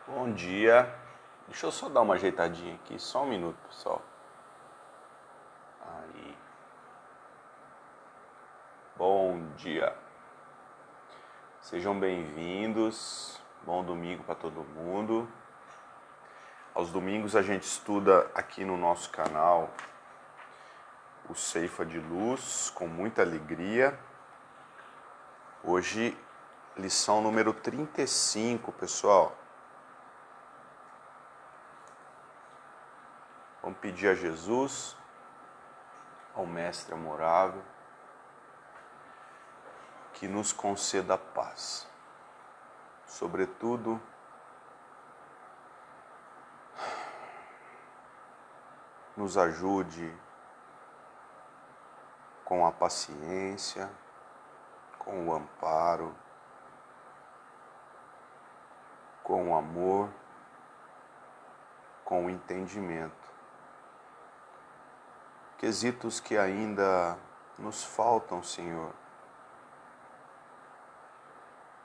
Bom dia. Deixa eu só dar uma ajeitadinha aqui, só um minuto, pessoal. Aí. Bom dia. Sejam bem-vindos. Bom domingo para todo mundo. Aos domingos a gente estuda aqui no nosso canal o Ceifa de Luz com muita alegria. Hoje, lição número 35, pessoal. Vamos pedir a Jesus, ao Mestre amorável, que nos conceda a paz. Sobretudo, nos ajude com a paciência, com o amparo, com o amor, com o entendimento. Quesitos que ainda nos faltam, Senhor,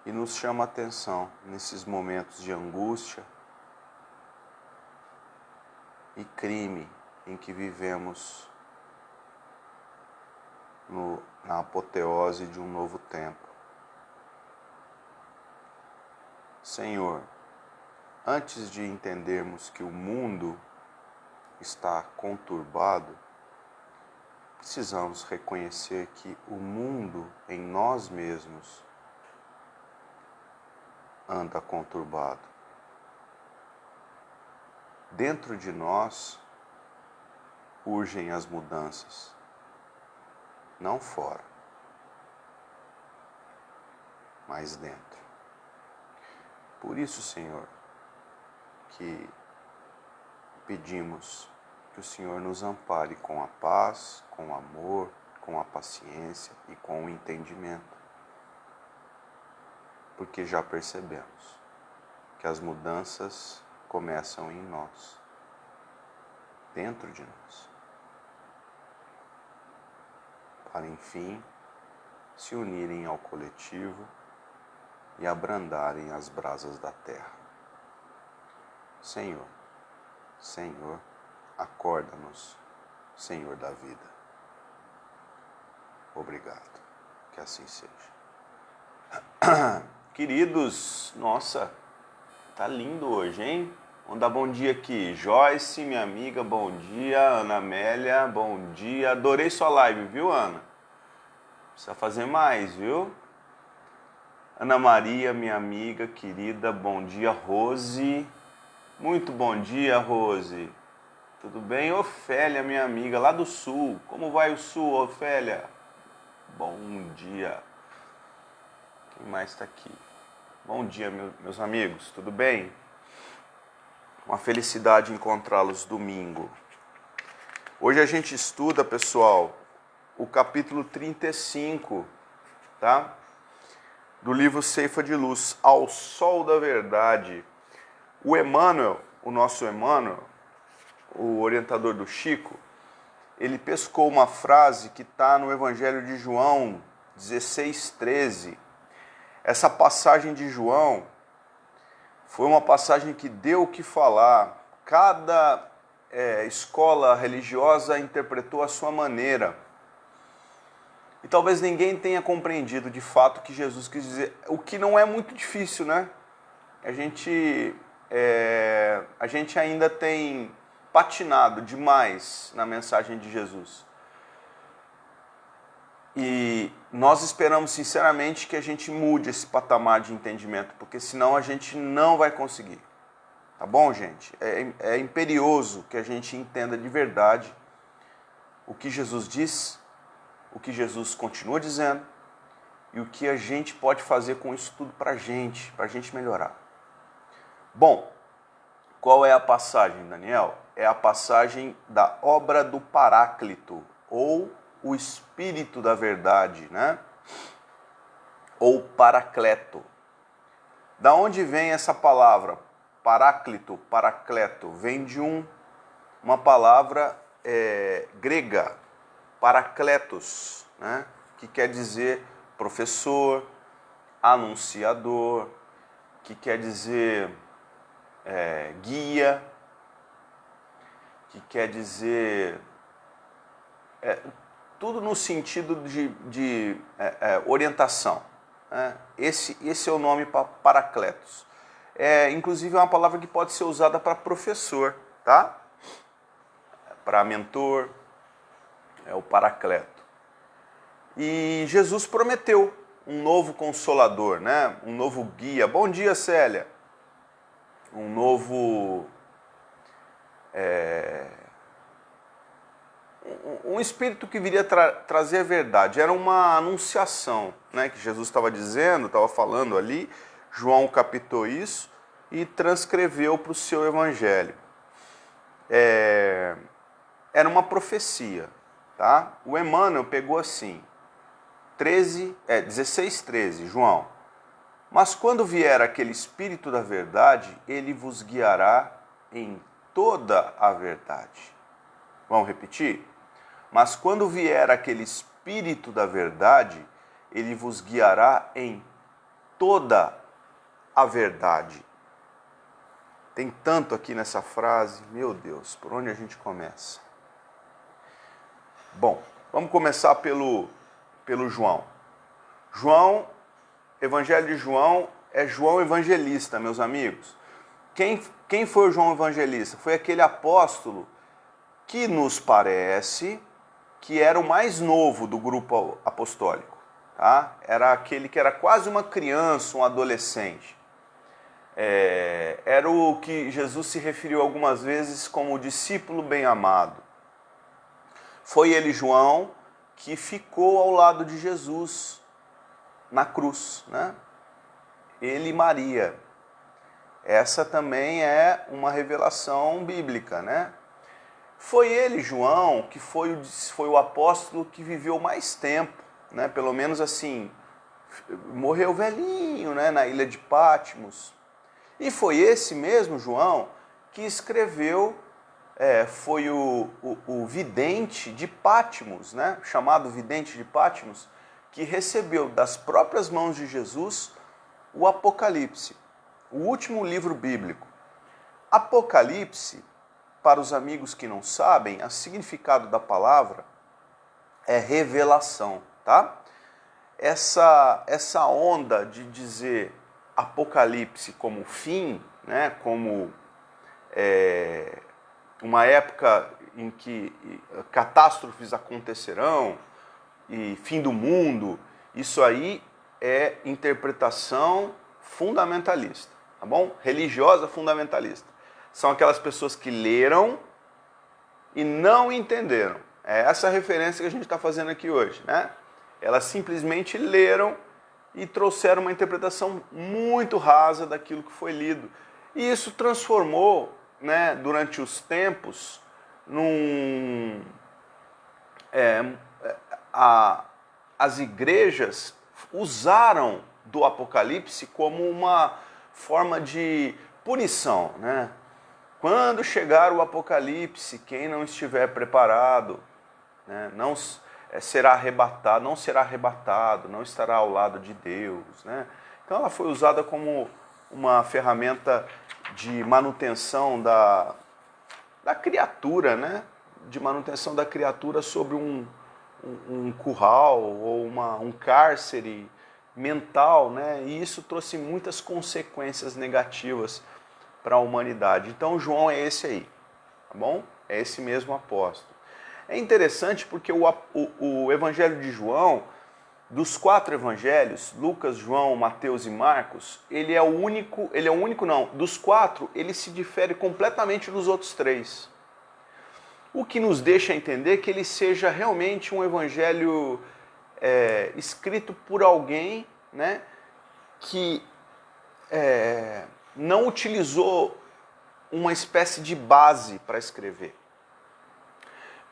e nos chama a atenção nesses momentos de angústia e crime em que vivemos na apoteose de um novo tempo. Senhor, antes de entendermos que o mundo está conturbado, precisamos reconhecer que o mundo em nós mesmos anda conturbado. Dentro de nós urgem as mudanças, não fora, mas dentro. Por isso, Senhor, que pedimos que o Senhor nos ampare com a paz, com o amor, com a paciência e com o entendimento. Porque já percebemos que as mudanças começam em nós, dentro de nós, para enfim se unirem ao coletivo e abrandarem as brasas da terra. Senhor, Senhor, acorda-nos, Senhor da vida. Obrigado, que assim seja. Queridos, nossa, tá lindo hoje, hein? Vamos dar bom dia aqui. Joyce, minha amiga, bom dia. Ana Amélia, bom dia. Adorei sua live, viu, Ana? Precisa fazer mais, viu? Ana Maria, minha amiga, querida, bom dia. Rose, muito bom dia, Rose. Tudo bem? Ofélia, minha amiga, lá do Sul. Como vai o Sul, Ofélia? Bom dia. Quem mais está aqui? Bom dia, meus amigos, tudo bem? Uma felicidade encontrá-los domingo. Hoje a gente estuda, pessoal, o capítulo 35, tá? Do livro Ceifa de Luz, Ao Sol da Verdade. O Emmanuel, o nosso Emmanuel, o orientador do Chico, ele pescou uma frase que está no Evangelho de João 16:13. Essa passagem de João foi uma passagem que deu o que falar. Cada escola religiosa interpretou a sua maneira. E talvez ninguém tenha compreendido de fato o que Jesus quis dizer. O que não é muito difícil, né? A gente ainda tem patinado demais na mensagem de Jesus. E nós esperamos sinceramente que a gente mude esse patamar de entendimento, porque senão a gente não vai conseguir. Tá bom, gente? É imperioso que a gente entenda de verdade o que Jesus diz, o que Jesus continua dizendo e o que a gente pode fazer com isso tudo para a gente melhorar. Bom, qual é a passagem, Daniel? É a passagem da obra do Paráclito, ou o Espírito da Verdade, né? Ou Paracleto. Da onde vem essa palavra? Paráclito, Paracleto. Vem de uma palavra grega, Paracletos, né? Que quer dizer professor, anunciador, que quer dizer guia, que quer dizer tudo no sentido de orientação. Né? Esse é o nome para Paracletos. Inclusive é uma palavra que pode ser usada para professor, tá? Para mentor, é o Paracleto. E Jesus prometeu um novo consolador, né? Um novo guia. Bom dia, Célia. Um novo... um espírito que viria trazer a verdade. Era uma anunciação, né? Que Jesus estava dizendo, estava falando ali. João captou isso e transcreveu para o seu evangelho. Era uma profecia, tá? O Emmanuel pegou assim, 16:13, João. Mas quando vier aquele Espírito da verdade, ele vos guiará em toda a verdade. Vamos repetir? Mas quando vier aquele Espírito da verdade, ele vos guiará em toda a verdade. Tem tanto aqui nessa frase, meu Deus, por onde a gente começa? Bom, vamos começar pelo João. João, Evangelho de João, é João Evangelista, meus amigos. Quem foi o João Evangelista? Foi aquele apóstolo que nos parece que era o mais novo do grupo apostólico. Tá? Era aquele que era quase uma criança, um adolescente. Era o que Jesus se referiu algumas vezes como o discípulo bem-amado. Foi ele, João, que ficou ao lado de Jesus na cruz, né? Ele e Maria. Essa também é uma revelação bíblica, né? Foi ele, João, que foi o apóstolo que viveu mais tempo, né? Pelo menos assim, morreu velhinho, né? Na ilha de Patmos. E foi esse mesmo João que escreveu, foi o vidente de Patmos, né? Chamado vidente de Patmos, que recebeu das próprias mãos de Jesus o Apocalipse, o último livro bíblico. Apocalipse, para os amigos que não sabem, o significado da palavra é revelação, tá? Essa onda de dizer Apocalipse como fim, né, como uma época em que catástrofes acontecerão e fim do mundo, isso aí é interpretação fundamentalista, tá bom? Religiosa fundamentalista. São aquelas pessoas que leram e não entenderam. É essa referência que a gente está fazendo aqui hoje, né? Elas simplesmente leram e trouxeram uma interpretação muito rasa daquilo que foi lido. E isso transformou, né, durante os tempos, as igrejas usaram do Apocalipse como uma forma de punição, né? Quando chegar o Apocalipse, quem não estiver preparado, né, não será arrebatado, não estará ao lado de Deus, né? Então ela foi usada como uma ferramenta de manutenção da criatura, né? De manutenção da criatura sobre um curral ou um cárcere mental, né? E isso trouxe muitas consequências negativas para a humanidade. Então João é esse aí, tá bom? É esse mesmo apóstolo. É interessante porque o Evangelho de João, dos 4 evangelhos, Lucas, João, Mateus e Marcos, dos 4, ele se difere completamente dos outros 3. O que nos deixa entender que ele seja realmente um evangelho escrito por alguém, né, que não utilizou uma espécie de base para escrever.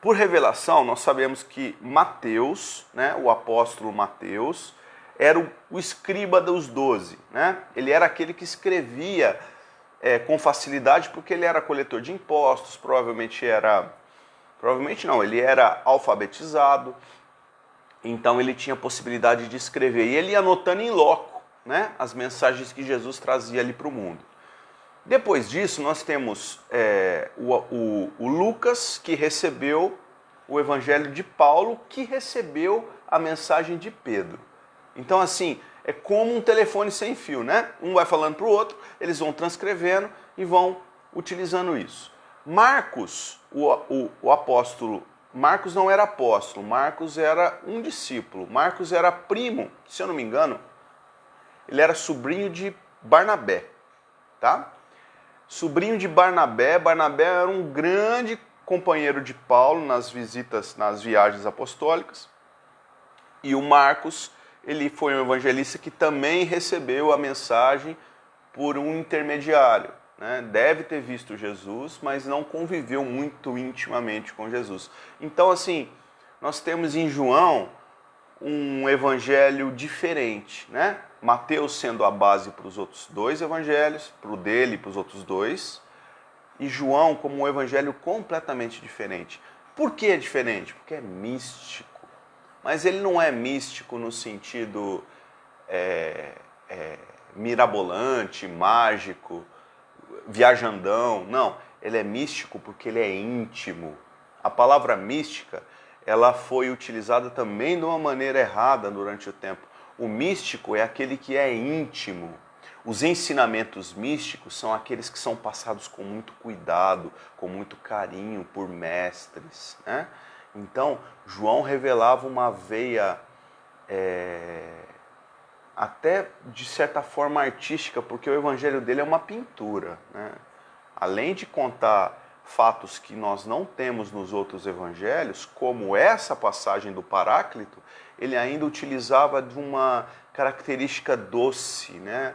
Por revelação, nós sabemos que Mateus, né, o apóstolo Mateus, era o escriba dos 12. Né? Ele era aquele que escrevia com facilidade porque ele era coletor de impostos, ele era alfabetizado, então ele tinha possibilidade de escrever. E ele ia anotando em loco, né, as mensagens que Jesus trazia ali para o mundo. Depois disso, nós temos o Lucas, que recebeu o evangelho de Paulo, que recebeu a mensagem de Pedro. Então, assim, é como um telefone sem fio, né? Um vai falando para o outro, eles vão transcrevendo e vão utilizando isso. Marcos, o apóstolo, Marcos não era apóstolo, Marcos era um discípulo. Marcos era primo, se eu não me engano, ele era sobrinho de Barnabé, tá? Sobrinho de Barnabé, Barnabé era um grande companheiro de Paulo nas visitas, nas viagens apostólicas. E o Marcos, ele foi um evangelista que também recebeu a mensagem por um intermediário, né? Deve ter visto Jesus, mas não conviveu muito intimamente com Jesus. Então, assim, nós temos em João um evangelho diferente, né? Mateus sendo a base para os outros dois evangelhos, para o dele e para os outros dois, e João como um evangelho completamente diferente. Por que é diferente? Porque é místico. Mas ele não é místico no sentido mirabolante, mágico, viajandão. Não, ele é místico porque ele é íntimo. A palavra mística, ela foi utilizada também de uma maneira errada durante o tempo. O místico é aquele que é íntimo. Os ensinamentos místicos são aqueles que são passados com muito cuidado, com muito carinho por mestres, né? Então, João revelava uma veia até de certa forma artística, porque o evangelho dele é uma pintura, né? Além de contar fatos que nós não temos nos outros evangelhos, como essa passagem do Paráclito, ele ainda utilizava de uma característica doce, né?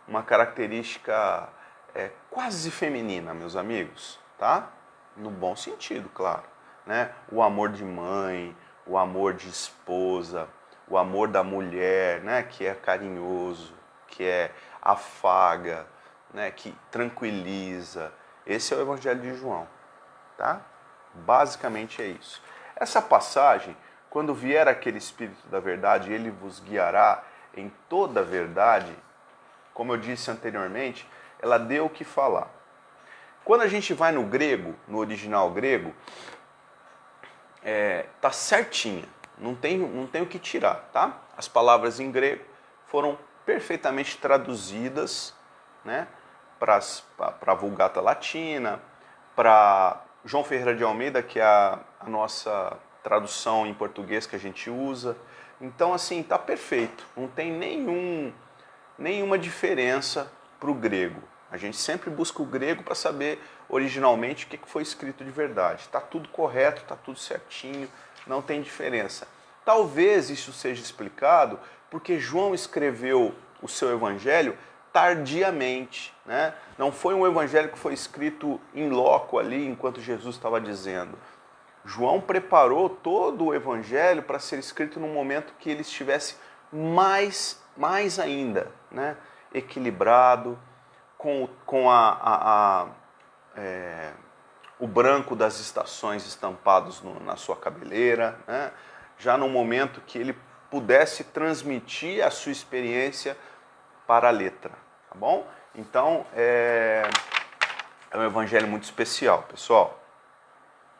Uma característica quase feminina, meus amigos, tá? No bom sentido, claro, né? O amor de mãe, o amor de esposa, o amor da mulher, né? Que é carinhoso, que afaga, né? Que tranquiliza. Esse é o Evangelho de João, tá? Basicamente é isso. Essa passagem, quando vier aquele Espírito da verdade, ele vos guiará em toda a verdade, como eu disse anteriormente, ela deu o que falar. Quando a gente vai no grego, no original grego, tá certinha, não tem o que tirar, tá? As palavras em grego foram perfeitamente traduzidas, né? Para a Vulgata Latina, para João Ferreira de Almeida, que é a nossa tradução em português que a gente usa. Então, assim, tá perfeito. Não tem nenhuma diferença para o grego. A gente sempre busca o grego para saber originalmente o que foi escrito de verdade. Está tudo correto, está tudo certinho, não tem diferença. Talvez isso seja explicado porque João escreveu o seu evangelho tardiamente, né? Não foi um evangelho que foi escrito in loco ali enquanto Jesus estava dizendo. João preparou todo o evangelho para ser escrito num momento que ele estivesse mais ainda, né? Equilibrado, com o branco das estações estampados na sua cabeleira, né? Já no momento que ele pudesse transmitir a sua experiência para a letra, tá bom? Então, é um evangelho muito especial, pessoal.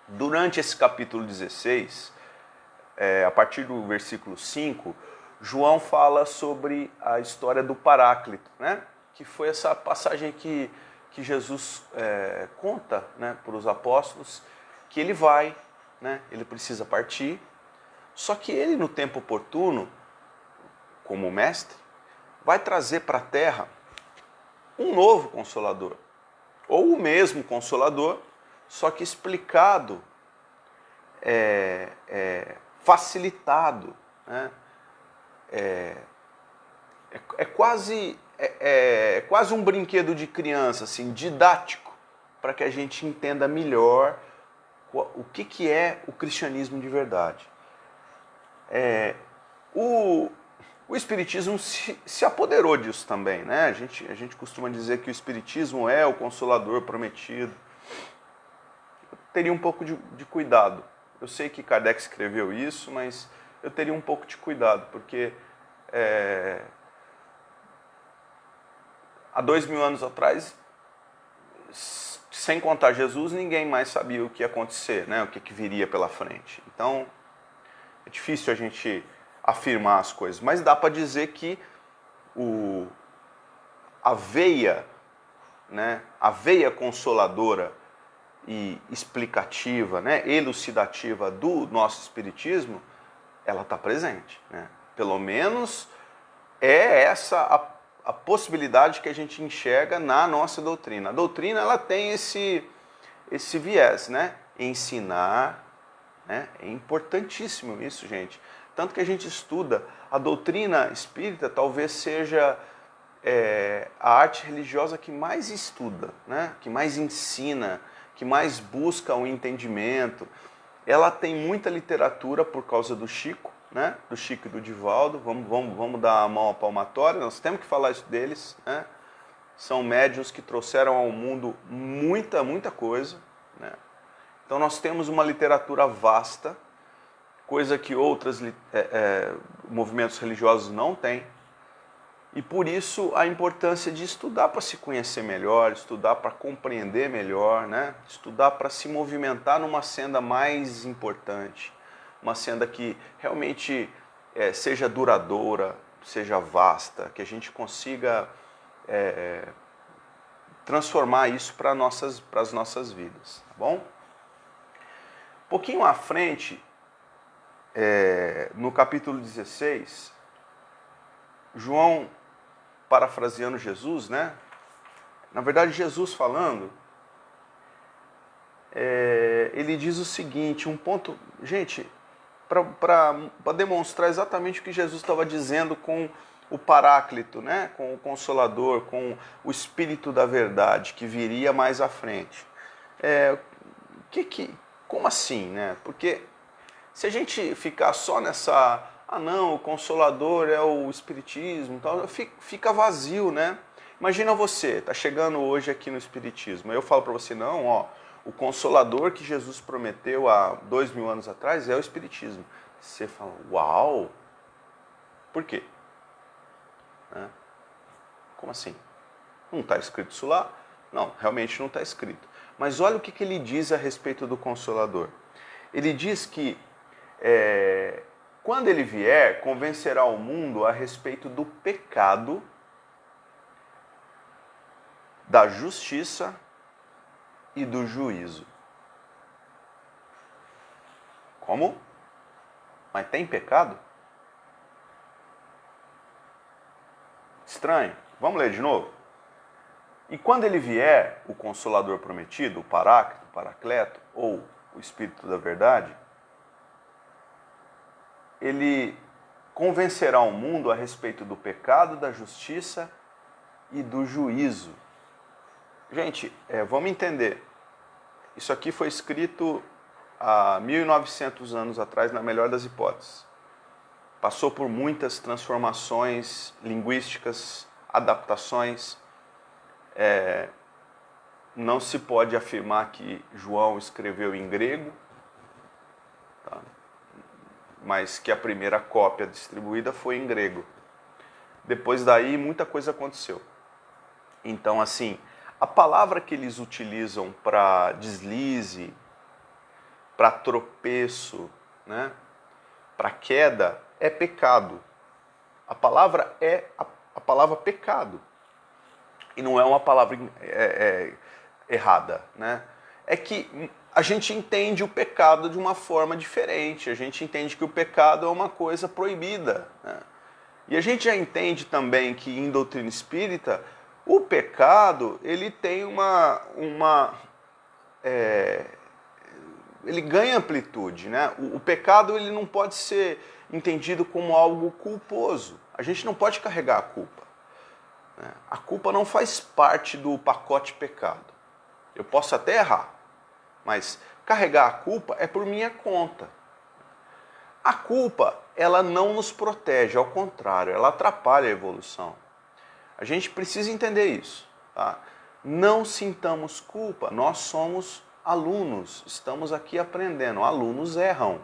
Durante esse capítulo 16, a partir do versículo 5, João fala sobre a história do Paráclito, né? Que foi essa passagem que Jesus conta, né, para os apóstolos, que ele vai, né? Ele precisa partir, só que ele, no tempo oportuno, como mestre, vai trazer para a terra um novo Consolador, ou o mesmo Consolador, só que explicado, facilitado, né? É quase um brinquedo de criança, assim, didático, para que a gente entenda melhor o que é o cristianismo de verdade. O Espiritismo se apoderou disso também, né? A gente costuma dizer que o Espiritismo é o Consolador prometido. Eu teria um pouco de cuidado. Eu sei que Kardec escreveu isso, mas eu teria um pouco de cuidado, porque há 2000 anos atrás sem contar Jesus, ninguém mais sabia o que ia acontecer, né? O que viria pela frente. Então, é difícil a gente afirmar as coisas, mas dá para dizer que a veia, né? A veia consoladora e explicativa, né? Elucidativa do nosso espiritismo, ela está presente, né? Pelo menos é essa a possibilidade que a gente enxerga na nossa doutrina. A doutrina, ela tem esse viés, né? Ensinar, né? É importantíssimo isso, gente. Tanto que a gente estuda a doutrina espírita, talvez seja a arte religiosa que mais estuda, né? Que mais ensina, que mais busca o entendimento. Ela tem muita literatura por causa do Chico, né? Do Chico e do Divaldo. Vamos dar a mão à palmatória, nós temos que falar isso deles, né? São médiuns que trouxeram ao mundo muita coisa, né? Então nós temos uma literatura vasta, coisa que outros movimentos religiosos não têm. E por isso a importância de estudar para se conhecer melhor, estudar para compreender melhor, né? Estudar para se movimentar numa senda mais importante, uma senda que realmente seja duradoura, seja vasta, que a gente consiga transformar isso para as nossas vidas, tá bom? Um pouquinho à frente, no capítulo 16, João, parafraseando Jesus, né? Na verdade, Jesus falando, ele diz o seguinte, um ponto, gente, para demonstrar exatamente o que Jesus estava dizendo com o Paráclito, né? Com o Consolador, com o Espírito da Verdade, que viria mais à frente. Como assim, né? Porque se a gente ficar só nessa... Ah não, o Consolador é o Espiritismo, tal, fica vazio, né? Imagina você, tá chegando hoje aqui no Espiritismo, eu falo para você, não, ó, o Consolador que Jesus prometeu há 2000 anos atrás é o Espiritismo. Você fala, uau! Por quê? Como assim? Não está escrito isso lá? Não, realmente não está escrito. Mas olha o que ele diz a respeito do Consolador. Ele diz que quando ele vier, convencerá o mundo a respeito do pecado, da justiça e do juízo. Como? Mas tem pecado? Estranho. Vamos ler de novo? E quando ele vier, o Consolador prometido, o Paráclito, o Paracleto, ou o Espírito da Verdade, ele convencerá o mundo a respeito do pecado, da justiça e do juízo. Gente, vamos entender. Isso aqui foi escrito há 1900 anos atrás, na melhor das hipóteses. Passou por muitas transformações linguísticas, adaptações. Não se pode afirmar que João escreveu em grego, tá? Mas que a primeira cópia distribuída foi em grego. Depois daí, muita coisa aconteceu. Então, assim, a palavra que eles utilizam para deslize, para tropeço, né, para queda, é pecado. A palavra é a palavra pecado. E não é uma palavra errada, né? É que a gente entende o pecado de uma forma diferente. A gente entende que o pecado é uma coisa proibida, né? E a gente já entende também que em doutrina espírita, o pecado, ele tem ele ganha amplitude, né? O pecado, ele não pode ser entendido como algo culposo. A gente não pode carregar a culpa, né? A culpa não faz parte do pacote pecado. Eu posso até errar, mas carregar a culpa é por minha conta. A culpa, ela não nos protege, ao contrário, ela atrapalha a evolução. A gente precisa entender isso, tá? Não sintamos culpa, nós somos alunos, estamos aqui aprendendo, alunos erram,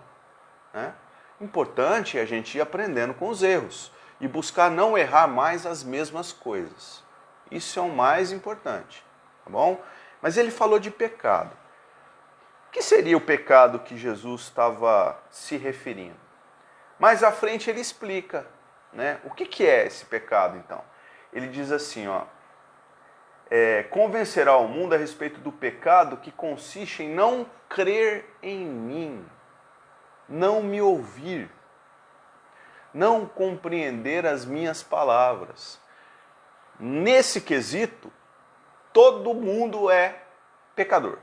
né? Importante é a gente ir aprendendo com os erros e buscar não errar mais as mesmas coisas. Isso é o mais importante, tá bom? Mas ele falou de pecado. O que seria o pecado que Jesus estava se referindo? Mais à frente ele explica, né? O que é esse pecado, então? Ele diz assim, ó, convencerá o mundo a respeito do pecado que consiste em não crer em mim, não me ouvir, não compreender as minhas palavras. Nesse quesito, todo mundo é pecador.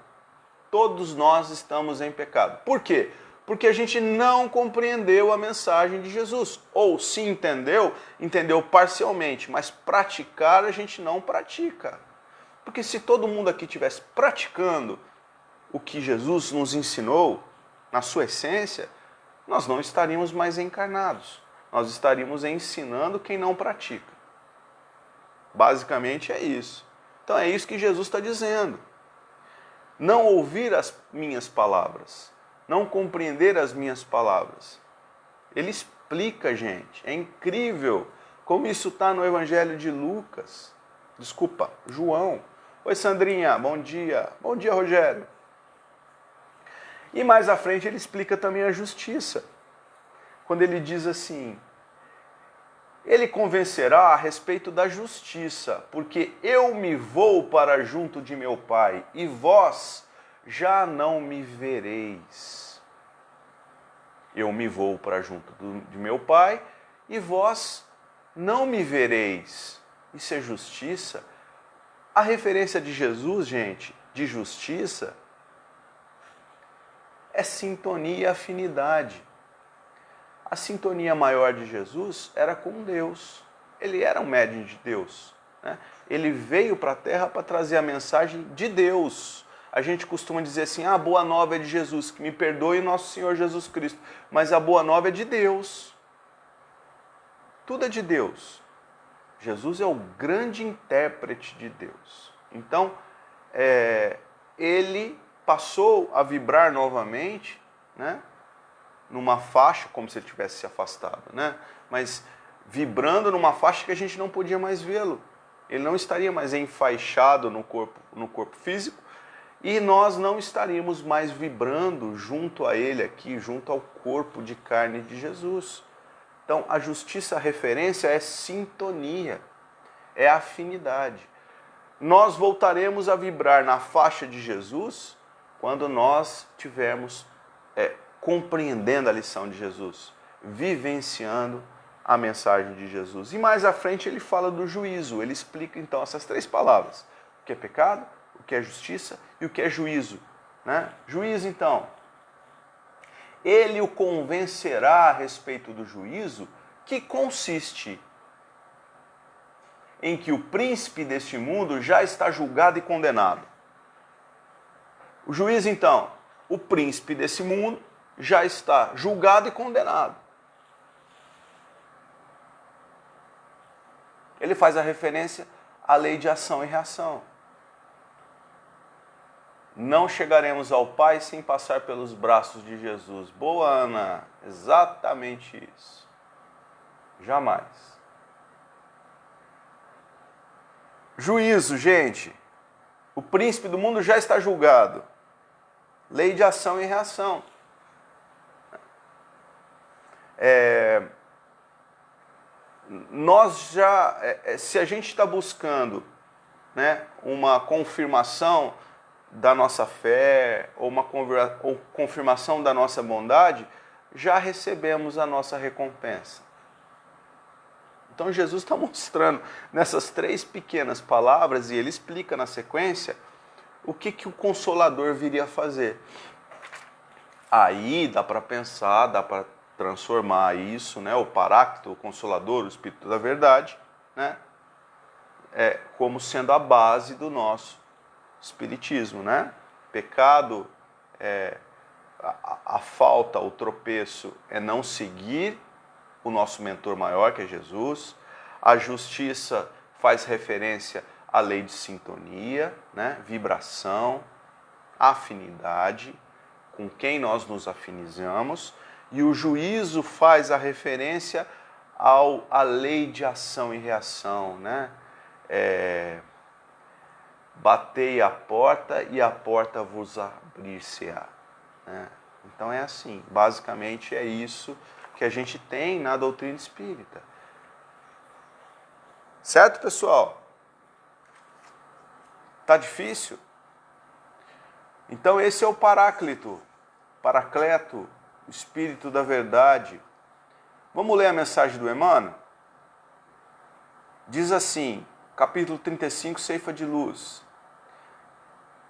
Todos nós estamos em pecado. Por quê? Porque a gente não compreendeu a mensagem de Jesus. Ou se entendeu, entendeu parcialmente, mas praticar a gente não pratica. Porque se todo mundo aqui estivesse praticando o que Jesus nos ensinou, na sua essência, nós não estaríamos mais encarnados. Nós estaríamos ensinando quem não pratica. Basicamente é isso. Então é isso que Jesus está dizendo. Não ouvir as minhas palavras, não compreender as minhas palavras. Ele explica, gente. É incrível como isso está no Evangelho de Lucas. Desculpa, João. Oi, Sandrinha, bom dia. Bom dia, Rogério. E mais à frente ele explica também a justiça. Quando ele diz assim, ele convencerá a respeito da justiça, porque eu me vou para junto de meu Pai, e vós já não me vereis. Eu me vou para junto de meu Pai, e vós não me vereis. Isso é justiça? A referência de Jesus, gente, de justiça, é sintonia e afinidade. A sintonia maior de Jesus era com Deus. Ele era um médium de Deus, né? Ele veio para a Terra para trazer a mensagem de Deus. A gente costuma dizer assim, a boa nova é de Jesus, que me perdoe nosso Senhor Jesus Cristo. Mas a boa nova é de Deus. Tudo é de Deus. Jesus é o grande intérprete de Deus. Então, ele passou a vibrar novamente, né? Numa faixa, como se ele tivesse se afastado, né? Mas vibrando numa faixa que a gente não podia mais vê-lo. Ele não estaria mais enfaixado no corpo físico e nós não estaríamos mais vibrando junto a ele aqui, junto ao corpo de carne de Jesus. Então, a justiça, a referência é sintonia, é afinidade. Nós voltaremos a vibrar na faixa de Jesus quando nós tivermos compreendendo a lição de Jesus, vivenciando a mensagem de Jesus. E mais à frente ele fala do juízo, ele explica então essas três palavras, o que é pecado, o que é justiça e o que é juízo, né? Juízo então, ele o convencerá a respeito do juízo, que consiste em que o príncipe deste mundo já está julgado e condenado. O juízo então, o príncipe desse mundo já está julgado e condenado. Ele faz a referência à lei de ação e reação. Não chegaremos ao Pai sem passar pelos braços de Jesus. Boa, Ana, exatamente isso. Jamais. Juízo, gente. O príncipe do mundo já está julgado. Lei de ação e reação. Nós já, se a gente está buscando, né, uma confirmação da nossa fé ou uma confirmação da nossa bondade, já recebemos a nossa recompensa. Então Jesus está mostrando nessas três pequenas palavras, e ele explica na sequência, o que o Consolador viria a fazer. Aí dá para pensar, dá para transformar isso, né, o Paráclito, o Consolador, o Espírito da Verdade, né, como sendo a base do nosso Espiritismo, né? Pecado, a falta, o tropeço é não seguir o nosso mentor maior, que é Jesus. A justiça faz referência à lei de sintonia, né? Vibração, afinidade, com quem nós nos afinizamos. E o juízo faz a referência à lei de ação e reação, né? batei a porta e a porta vos abrir-se-á. Né? Então é assim, basicamente é isso que a gente tem na doutrina espírita. Certo, pessoal? Tá difícil? Então esse é o Paráclito, Paracleto, o Espírito da Verdade. Vamos ler a mensagem do Emmanuel? Diz assim, capítulo 35, Ceifa de Luz.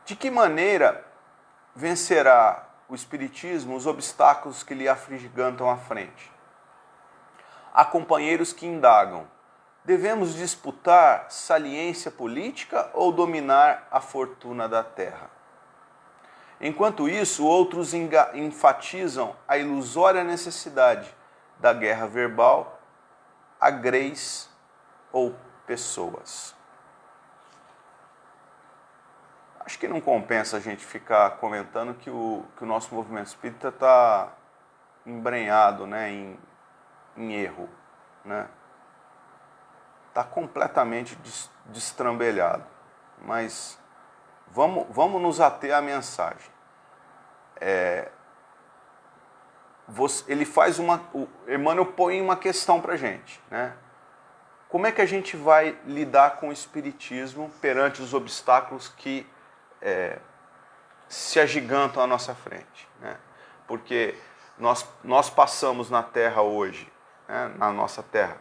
De que maneira vencerá o Espiritismo os obstáculos que lhe afligantam à frente? Há companheiros que indagam: devemos disputar saliência política ou dominar a fortuna da terra? Enquanto isso, outros enfatizam a ilusória necessidade da guerra verbal, agreis ou pessoas. Acho que não compensa a gente ficar comentando que o nosso movimento espírita está embrenhado, né, em erro, né? Está completamente destrambelhado. Mas vamos nos ater à mensagem. Ele faz o Emmanuel põe uma questão para a gente, né? Como é que a gente vai lidar com o espiritismo perante os obstáculos que se agigantam à nossa frente, né? Porque nós passamos na Terra hoje, né, na nossa Terra,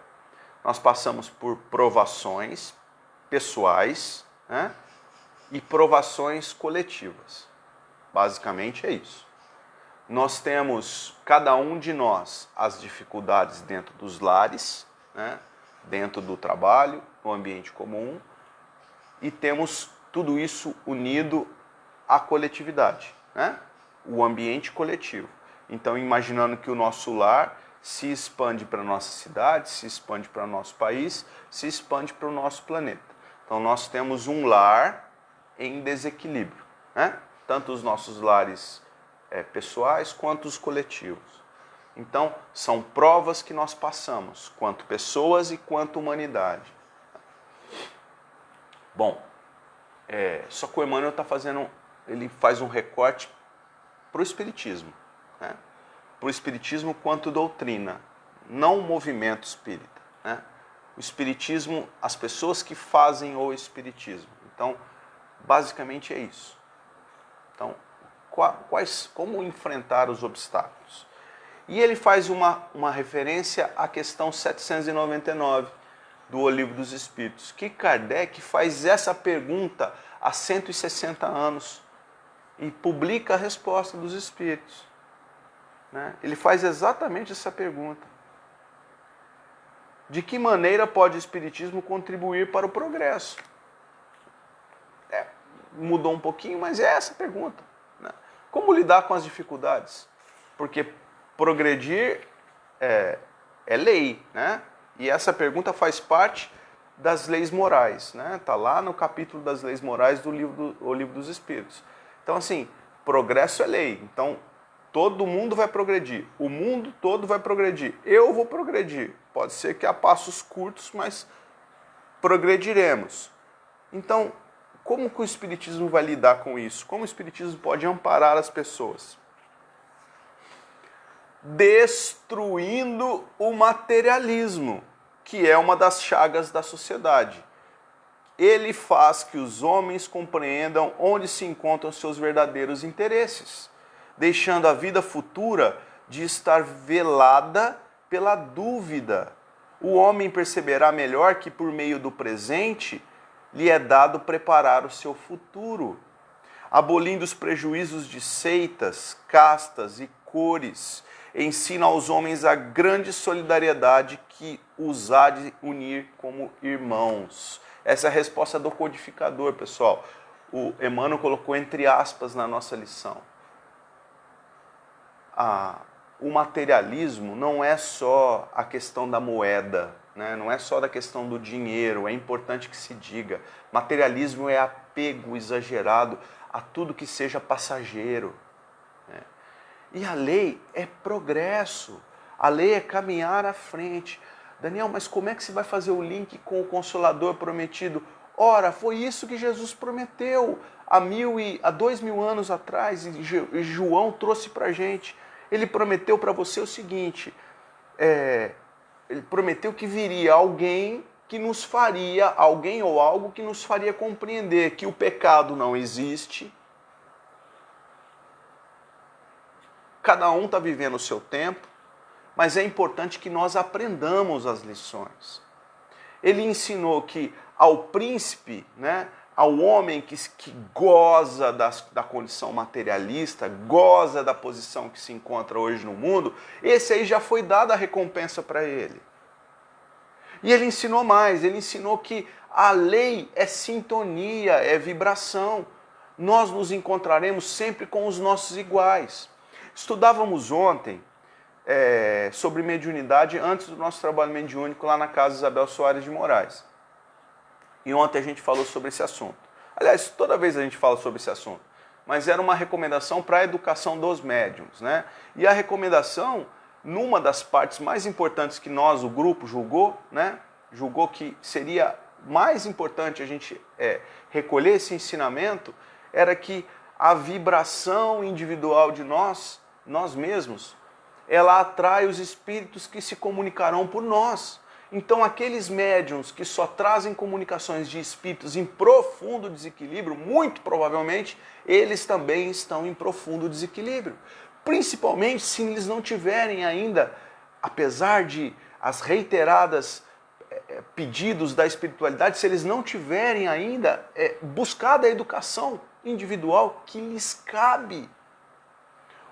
nós passamos por provações pessoais, né, e provações coletivas. Basicamente é isso. Nós temos, cada um de nós, as dificuldades dentro dos lares, né, dentro do trabalho, no ambiente comum, e temos tudo isso unido à coletividade, né? O ambiente coletivo. Então, imaginando que o nosso lar se expande para a nossa cidade, se expande para o nosso país, se expande para o nosso planeta. Então, nós temos um lar em desequilíbrio, né? Tanto os nossos lares pessoais quanto os coletivos. Então, são provas que nós passamos, quanto pessoas e quanto humanidade. Bom, só que o Emmanuel ele faz um recorte para o Espiritismo, né? Para o Espiritismo quanto doutrina, não o movimento espírita, né? O Espiritismo, as pessoas que fazem o Espiritismo. Então, basicamente é isso. Então, como enfrentar os obstáculos? E ele faz uma referência à questão 799 do O Livro dos Espíritos, que Kardec faz essa pergunta há 160 anos e publica a resposta dos Espíritos, né? Ele faz exatamente essa pergunta. De que maneira pode o Espiritismo contribuir para o progresso? Mudou um pouquinho, mas é essa a pergunta, né? Como lidar com as dificuldades? Porque progredir é lei, né? E essa pergunta faz parte das leis morais, né? Está lá no capítulo das leis morais do O Livro dos Espíritos. Então, assim, progresso é lei. Então, todo mundo vai progredir. O mundo todo vai progredir. Eu vou progredir. Pode ser que a passos curtos, mas progrediremos. Então, como que o Espiritismo vai lidar com isso? Como o Espiritismo pode amparar as pessoas? Destruindo o materialismo, que é uma das chagas da sociedade. Ele faz que os homens compreendam onde se encontram seus verdadeiros interesses, deixando a vida futura de estar velada pela dúvida. O homem perceberá melhor que por meio do presente lhe é dado preparar o seu futuro, abolindo os prejuízos de seitas, castas e cores. Ensina aos homens a grande solidariedade que os há de unir como irmãos. Essa é a resposta do codificador, pessoal. O Emmanuel colocou entre aspas na nossa lição. O materialismo não é só a questão da moeda, né? Não é só da questão do dinheiro, é importante que se diga. Materialismo é apego exagerado a tudo que seja passageiro, né? E a lei é progresso, a lei é caminhar à frente. Daniel, mas como é que você vai fazer o link com o Consolador prometido? Ora, foi isso que Jesus prometeu há 2.000 anos atrás, e João trouxe para a gente. Ele prometeu para você o seguinte, ele prometeu que viria alguém que nos faria, alguém ou algo que nos faria compreender que o pecado não existe. Cada um está vivendo o seu tempo, mas é importante que nós aprendamos as lições. Ele ensinou que ao príncipe, né, ao homem que goza da condição materialista, goza da posição que se encontra hoje no mundo, esse aí já foi dada a recompensa para ele. E ele ensinou mais, ele ensinou que a lei é sintonia, é vibração. Nós nos encontraremos sempre com os nossos iguais. Estudávamos ontem sobre mediunidade antes do nosso trabalho mediúnico lá na casa Isabel Soares de Moraes. E ontem a gente falou sobre esse assunto. Aliás, toda vez a gente fala sobre esse assunto. Mas era uma recomendação para a educação dos médiuns, né? E a recomendação, numa das partes mais importantes que nós, o grupo, julgou, né? Julgou que seria mais importante a gente recolher esse ensinamento, era que a vibração individual de nós mesmos, ela atrai os espíritos que se comunicarão por nós. Então, aqueles médiuns que só trazem comunicações de espíritos em profundo desequilíbrio, muito provavelmente, eles também estão em profundo desequilíbrio. Principalmente se eles não tiverem ainda, apesar de as reiteradas pedidos da espiritualidade, se eles não tiverem ainda buscado a educação individual que lhes cabe.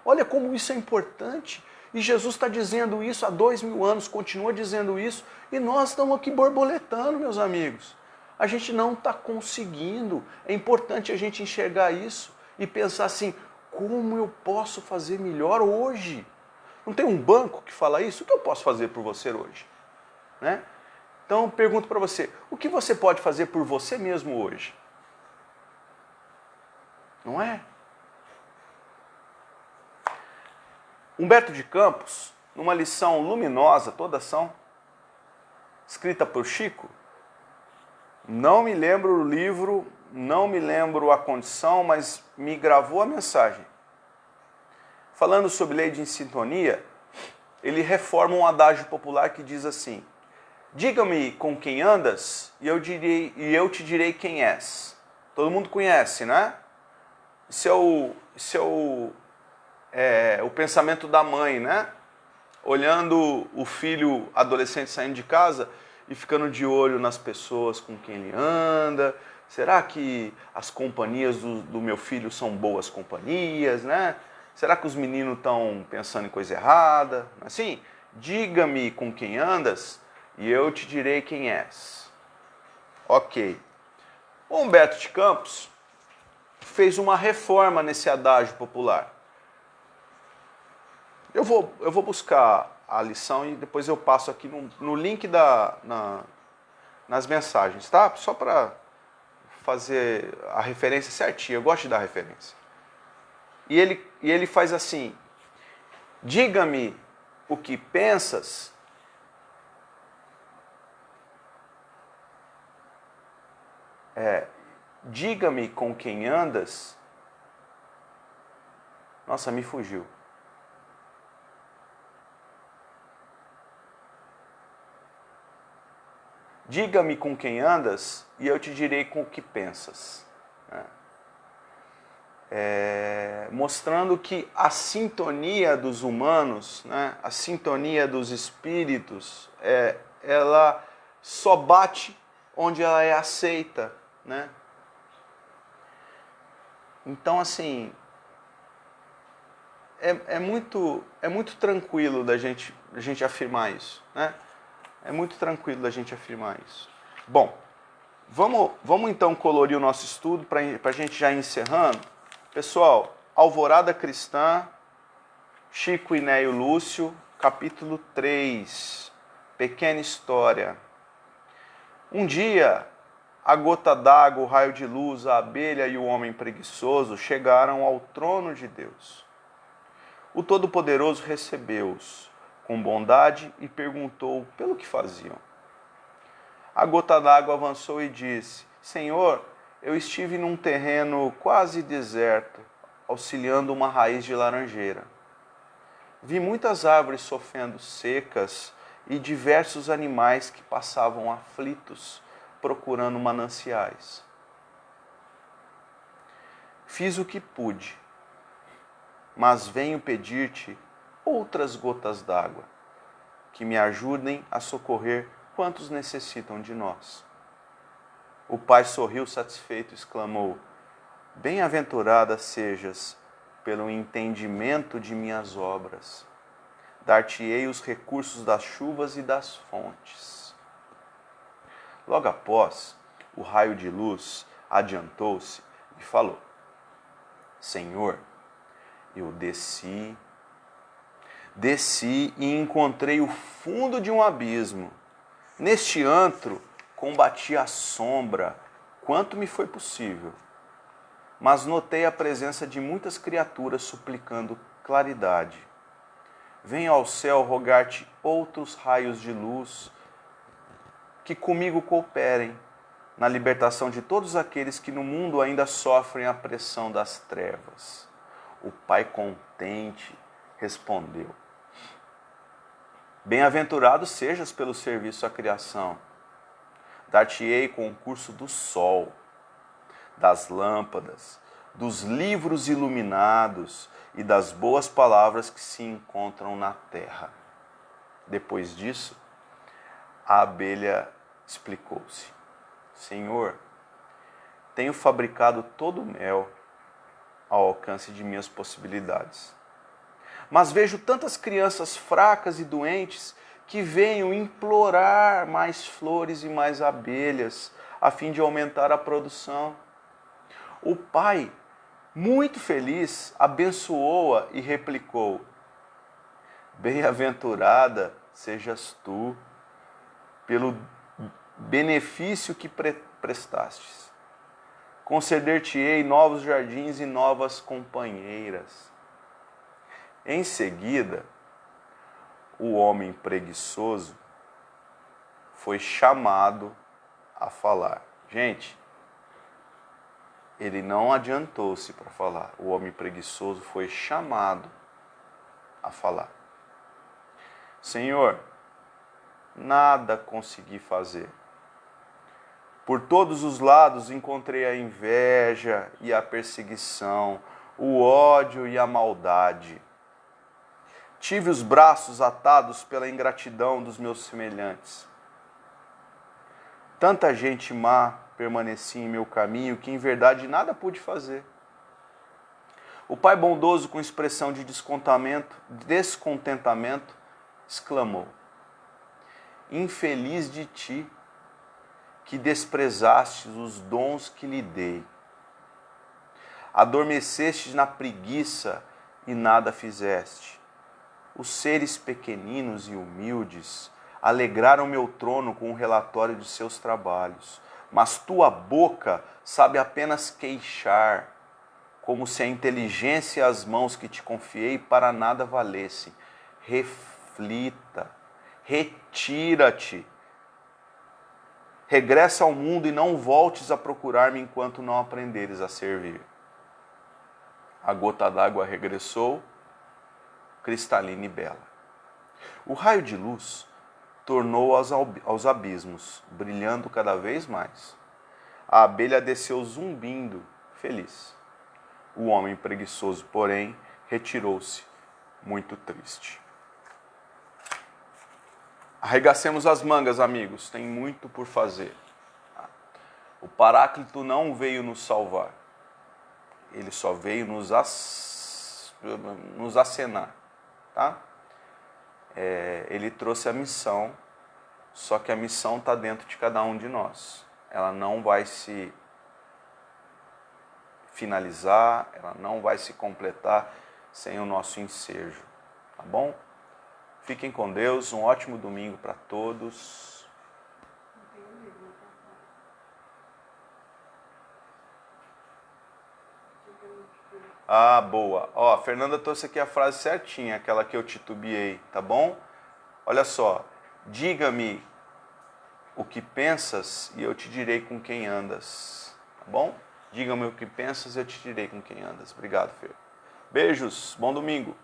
Olha como isso é importante. E Jesus está dizendo isso há 2.000 anos, continua dizendo isso, e nós estamos aqui borboletando, meus amigos. A gente não está conseguindo. É importante a gente enxergar isso e pensar assim, como eu posso fazer melhor hoje? Não tem um banco que fala isso? O que eu posso fazer por você hoje? Né? Então, eu pergunto para você, o que você pode fazer por você mesmo hoje? Não é? Humberto de Campos, numa lição luminosa, toda ação, escrita por Chico, não me lembro o livro, não me lembro a condição, mas me gravou a mensagem. Falando sobre lei de sintonia, ele reforma um adágio popular que diz assim, diga-me com quem andas e eu te direi quem és. Todo mundo conhece, né? Esse é o pensamento da mãe, né? Olhando o filho adolescente saindo de casa e ficando de olho nas pessoas com quem ele anda. Será que as companhias do meu filho são boas companhias, né? Será que os meninos estão pensando em coisa errada? Assim, diga-me com quem andas e eu te direi quem és. Ok. O Humberto de Campos fez uma reforma nesse adágio popular. Eu vou buscar a lição e depois eu passo aqui no link nas mensagens, tá? Só para fazer a referência certinha. Eu gosto de dar referência. E ele faz assim, diga-me o que pensas diga-me com quem andas. Nossa, me fugiu. Diga-me com quem andas e eu te direi com o que pensas. Mostrando que a sintonia dos humanos, né, a sintonia dos espíritos, ela só bate onde ela é aceita. Né? Então, assim, é muito tranquilo da gente afirmar isso. Né? É muito tranquilo da gente afirmar isso. Bom, vamos então colorir o nosso estudo para a gente já ir encerrando. Pessoal, Alvorada Cristã, Chico e Neio Lúcio, capítulo 3, Pequena História. Um dia, a gota d'água, o raio de luz, a abelha e o homem preguiçoso chegaram ao trono de Deus. O Todo-Poderoso recebeu-os com bondade e perguntou pelo que faziam. A gota d'água avançou e disse, Senhor, eu estive num terreno quase deserto, auxiliando uma raiz de laranjeira. Vi muitas árvores sofrendo secas e diversos animais que passavam aflitos, procurando mananciais. Fiz o que pude, mas venho pedir-te outras gotas d'água, que me ajudem a socorrer quantos necessitam de nós. O pai sorriu satisfeito e exclamou: Bem-aventurada sejas pelo entendimento de minhas obras. Dar-te-ei os recursos das chuvas e das fontes. Logo após, o raio de luz adiantou-se e falou: Senhor, eu desci e encontrei o fundo de um abismo. Neste antro, combati a sombra quanto me foi possível, mas notei a presença de muitas criaturas suplicando claridade. Venho ao céu rogar-te outros raios de luz que comigo cooperem na libertação de todos aqueles que no mundo ainda sofrem a pressão das trevas. O pai contente respondeu: Bem-aventurado sejas pelo serviço à criação. Dar-te-ei concurso do sol, das lâmpadas, dos livros iluminados e das boas palavras que se encontram na terra. Depois disso, a abelha explicou-se: Senhor, tenho fabricado todo o mel ao alcance de minhas possibilidades. Mas vejo tantas crianças fracas e doentes que venham implorar mais flores e mais abelhas, a fim de aumentar a produção. O pai, muito feliz, abençoou-a e replicou: Bem-aventurada sejas tu, pelo benefício que prestastes. Conceder-te-ei novos jardins e novas companheiras. Em seguida, o homem preguiçoso foi chamado a falar. Gente, ele não adiantou-se para falar. O homem preguiçoso foi chamado a falar. Senhor, nada consegui fazer. Por todos os lados encontrei a inveja e a perseguição, o ódio e a maldade. Tive os braços atados pela ingratidão dos meus semelhantes. Tanta gente má permanecia em meu caminho que em verdade nada pude fazer. O pai bondoso, com expressão de descontentamento, exclamou: Infeliz de ti, que desprezastes os dons que lhe dei. Adormeceste na preguiça e nada fizeste. Os seres pequeninos e humildes alegraram meu trono com o relatório de seus trabalhos, mas tua boca sabe apenas queixar, como se a inteligência e as mãos que te confiei para nada valessem. Reflita, retira-te, regressa ao mundo e não voltes a procurar-me enquanto não aprenderes a servir. A gota d'água regressou, cristalina e bela. O raio de luz tornou aos abismos, brilhando cada vez mais. A abelha desceu zumbindo, feliz. O homem preguiçoso, porém, retirou-se, muito triste. Arregacemos as mangas, amigos, tem muito por fazer. O Paráclito não veio nos salvar. Ele só veio nos acenar. Tá? Ele trouxe a missão, só que a missão está dentro de cada um de nós. Ela não vai se finalizar, ela não vai se completar sem o nosso ensejo. Tá bom? Fiquem com Deus, um ótimo domingo para todos. Ah, boa. Ó, a Fernanda trouxe aqui a frase certinha, aquela que eu titubeei, tá bom? Olha só. Diga-me o que pensas e eu te direi com quem andas. Tá bom? Diga-me o que pensas e eu te direi com quem andas. Obrigado, Fer. Beijos, bom domingo.